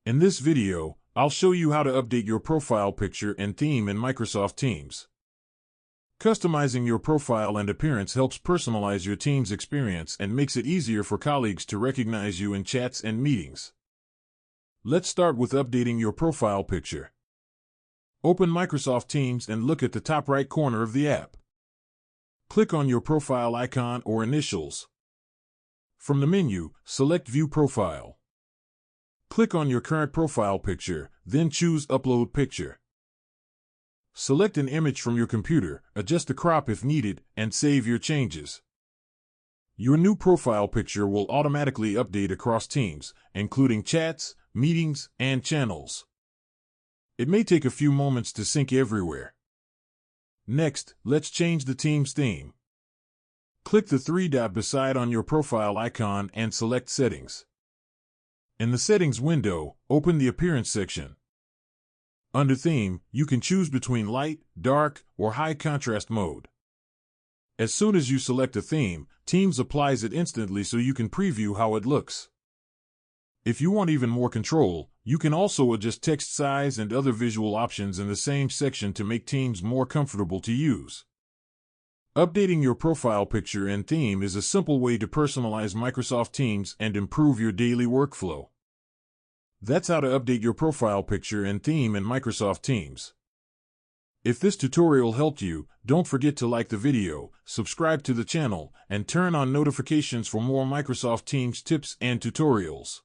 In this video, I'll show you how to update your profile picture and theme in Microsoft Teams. Customizing your profile and appearance helps personalize your team's experience and makes it easier for colleagues to recognize you in chats and meetings. Let's start with updating your profile picture. Open Microsoft Teams and look at the top right corner of the app. Click on your profile icon or initials. From the menu, select View Profile. Click on your current profile picture, then choose Upload Picture. Select an image from your computer, adjust the crop if needed, and save your changes. Your new profile picture will automatically update across Teams, including chats, meetings, and channels. It may take a few moments to sync everywhere. Next, let's change the Teams theme. Click the three-dot beside on your profile icon and select Settings. In the Settings window, open the Appearance section. Under Theme, you can choose between light, dark, or high contrast mode. As soon as you select a theme, Teams applies it instantly so you can preview how it looks. If you want even more control, you can also adjust text size and other visual options in the same section to make Teams more comfortable to use. Updating your profile picture and theme is a simple way to personalize Microsoft Teams and improve your daily workflow. That's how to update your profile picture and theme in Microsoft Teams. If this tutorial helped you, don't forget to like the video, subscribe to the channel, and turn on notifications for more Microsoft Teams tips and tutorials.